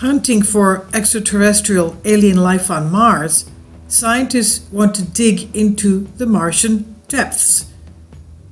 hunting for extraterrestrial alien life on Mars, scientists want to dig into the Martian depths.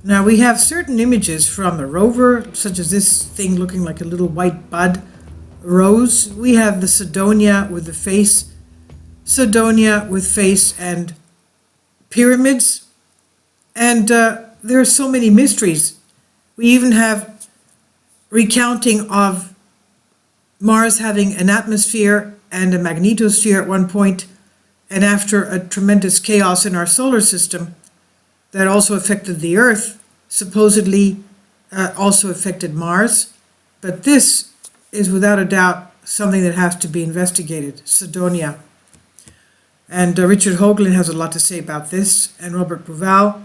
Now, we have certain images from the rover, such as this thing looking like a little white bud rose. We have the Cydonia with face and pyramids. And there are so many mysteries. We even have recounting of Mars having an atmosphere and a magnetosphere at one point, and after a tremendous chaos in our solar system that also affected the Earth, supposedly also affected Mars. But this is without a doubt something that has to be investigated, Cydonia. And Richard Hoagland has a lot to say about this, and Robert Bouval.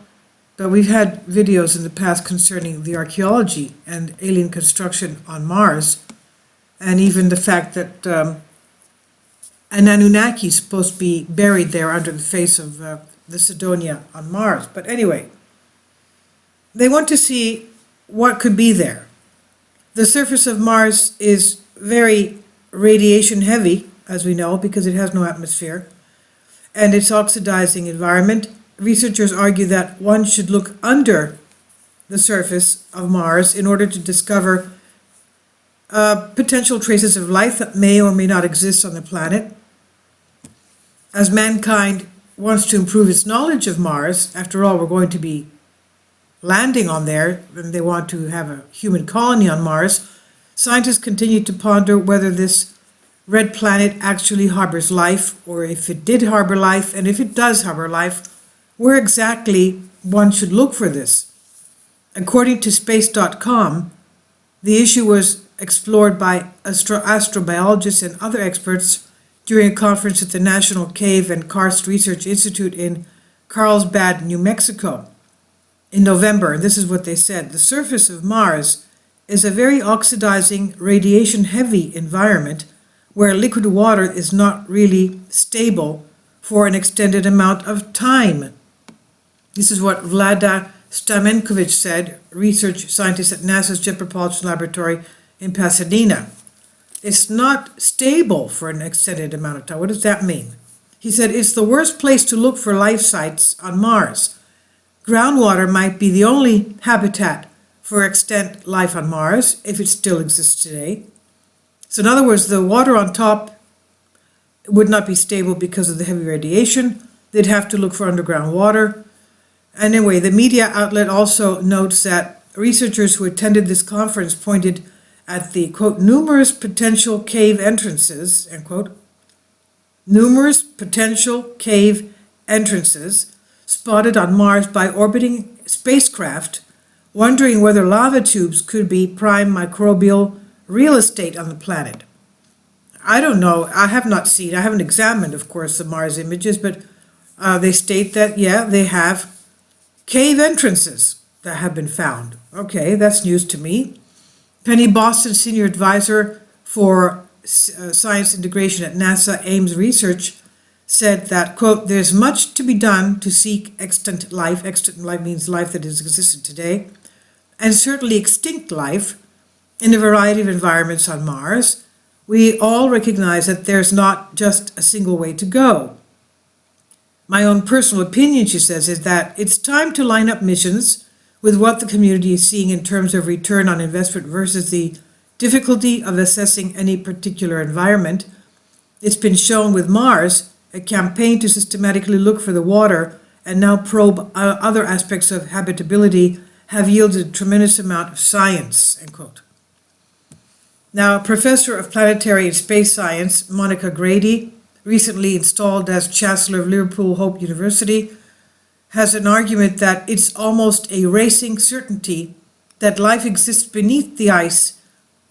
But we've had videos in the past concerning the archaeology and alien construction on Mars, and even the fact that an Anunnaki is supposed to be buried there under the face of the Cydonia on Mars. But anyway, they want to see what could be there. The surface of Mars is very radiation heavy, as we know, because it has no atmosphere, and its oxidizing environment. Researchers argue that one should look under the surface of Mars in order to discover potential traces of life that may or may not exist on the planet. As mankind wants to improve its knowledge of Mars, after all, we're going to be landing on there, and they want to have a human colony on Mars, scientists continue to ponder whether this red planet actually harbors life, or if it did harbor life, and if it does harbor life, where exactly one should look for this. According to space.com, the issue was explored by astrobiologists and other experts during a conference at the National Cave and Karst Research Institute in Carlsbad, New Mexico, in November. This is what they said: the surface of Mars is a very oxidizing, radiation-heavy environment where liquid water is not really stable for an extended amount of time. This is what Vlada Stamenkovic said, research scientist at NASA's Jet Propulsion Laboratory in Pasadena. It's not stable for an extended amount of time. What does that mean? He said it's the worst place to look for life sites on Mars. Groundwater might be the only habitat for extant life on Mars, if it still exists today. So in other words, the water on top would not be stable because of the heavy radiation. They'd have to look for underground water. Anyway, the media outlet also notes that researchers who attended this conference pointed at the, quote, numerous potential cave entrances, end quote, numerous potential cave entrances spotted on Mars by orbiting spacecraft, wondering whether lava tubes could be prime microbial real estate on the planet. I don't know. I haven't examined, of course, the Mars images, but they state that, yeah, they have cave entrances that have been found. Okay, that's news to me. Penny Boston, senior advisor for science integration at NASA Ames Research, said that, quote, there's much to be done to seek extant life. Extant life means life that has existed today, and certainly extinct life in a variety of environments on Mars. We all recognize that there's not just a single way to go. My own personal opinion, she says, is that it's time to line up missions with what the community is seeing in terms of return on investment versus the difficulty of assessing any particular environment. It's been shown with Mars, a campaign to systematically look for the water and now probe other aspects of habitability have yielded a tremendous amount of science, end quote. Now, Professor of Planetary and Space Science, Monica Grady, recently installed as Chancellor of Liverpool Hope University, has an argument that it's almost a racing certainty that life exists beneath the ice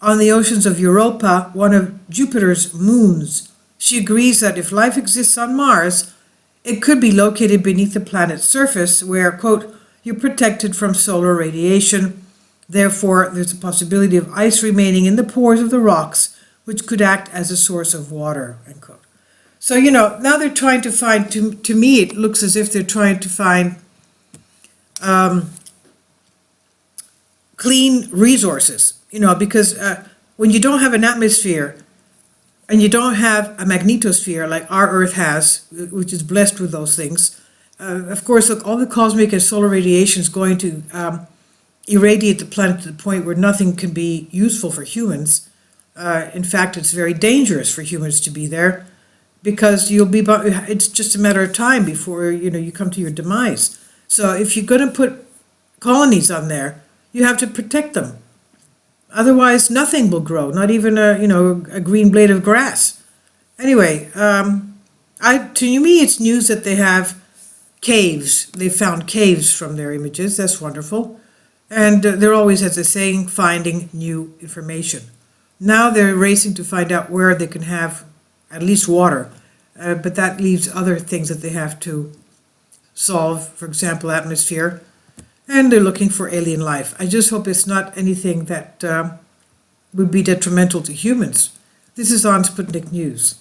on the oceans of Europa, one of Jupiter's moons. She agrees that if life exists on Mars, it could be located beneath the planet's surface where, quote, you're protected from solar radiation. Therefore, there's a possibility of ice remaining in the pores of the rocks, which could act as a source of water, end quote. So, now they're trying to find, to me, it looks as if they're trying to find clean resources, because when you don't have an atmosphere, and you don't have a magnetosphere like our Earth has, which is blessed with those things, of course, look, all the cosmic and solar radiation is going to irradiate the planet to the point where nothing can be useful for humans. In fact, it's very dangerous for humans to be there, because it's just a matter of time before you come to your demise. So if you're going to put colonies on there, you have to protect them. Otherwise, nothing will grow, not even a green blade of grass. Anyway, to me, it's news that they have caves. They found caves from their images. That's wonderful. And they're always, as they're saying, finding new information. Now they're racing to find out where they can have at least water. But that leaves other things that they have to solve, for example, atmosphere. And they're looking for alien life. I just hope it's not anything that would be detrimental to humans. This is on Sputnik News.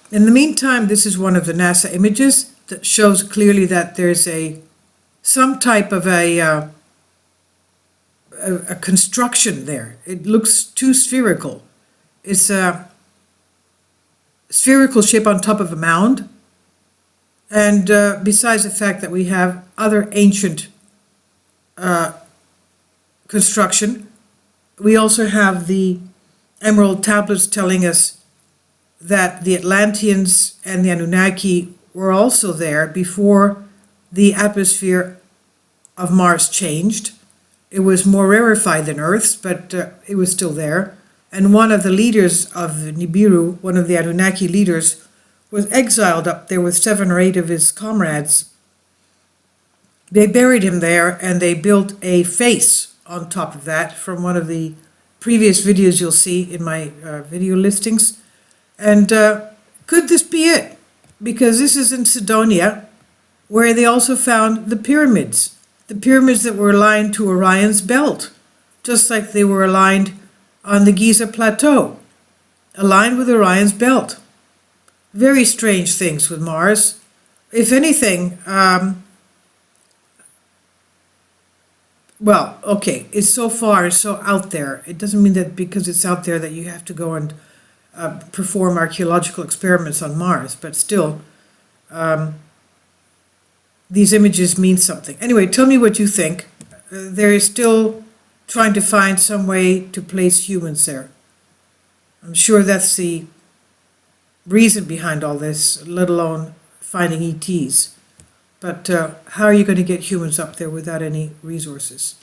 In the meantime, this is one of the NASA images that shows clearly that there's some type of a construction there. It looks too spherical. It's a spherical shape on top of a mound. And besides the fact that we have other ancient construction, we also have the emerald tablets telling us that the Atlanteans and the Anunnaki were also there before the atmosphere of Mars changed. It was more rarefied than Earth's, but it was still there. And one of the leaders of Nibiru, one of the Anunnaki leaders, was exiled up there with 7 or 8 of his comrades. They buried him there, and they built a face on top of that from one of the previous videos you'll see in my video listings. And could this be it? Because this is in Sidonia, where they also found the pyramids that were aligned to Orion's belt, just like they were aligned on the Giza Plateau, aligned with Orion's belt. Very strange things with Mars. If anything, well, okay, it's so far, it's so out there. It doesn't mean that because it's out there that you have to go and perform archaeological experiments on Mars, but still, these images mean something. Anyway, tell me what you think. They're still trying to find some way to place humans there. I'm sure that's the reason behind all this, let alone finding ETs. But how are you going to get humans up there without any resources?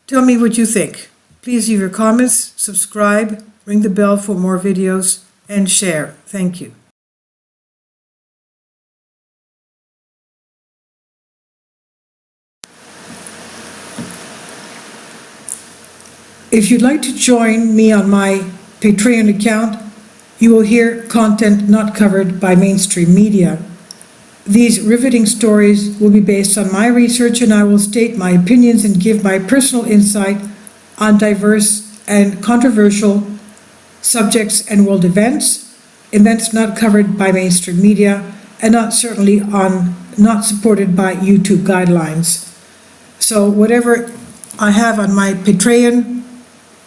Tell me what you think. Please leave your comments, subscribe, ring the bell for more videos, and share. Thank you. If you'd like to join me on my Patreon account, you will hear content not covered by mainstream media. These riveting stories will be based on my research, and I will state my opinions and give my personal insight on diverse and controversial subjects and world events not covered by mainstream media, and not supported by YouTube guidelines. So whatever I have on my Patreon,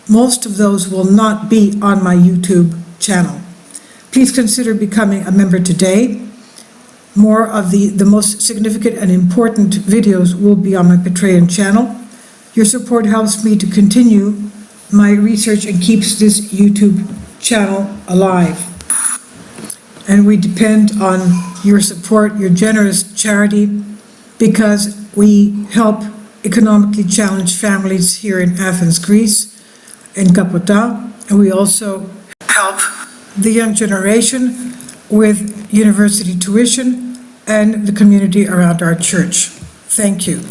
most of those will not be on my YouTube channel. Please consider becoming a member today. More of the most significant and important videos will be on my Patreon channel. Your support helps me to continue my research and keeps this YouTube channel alive. And we depend on your support, your generous charity, because we help economically challenged families here in Athens, Greece, in Kapota, and we also help the young generation with university tuition and the community around our church. Thank you.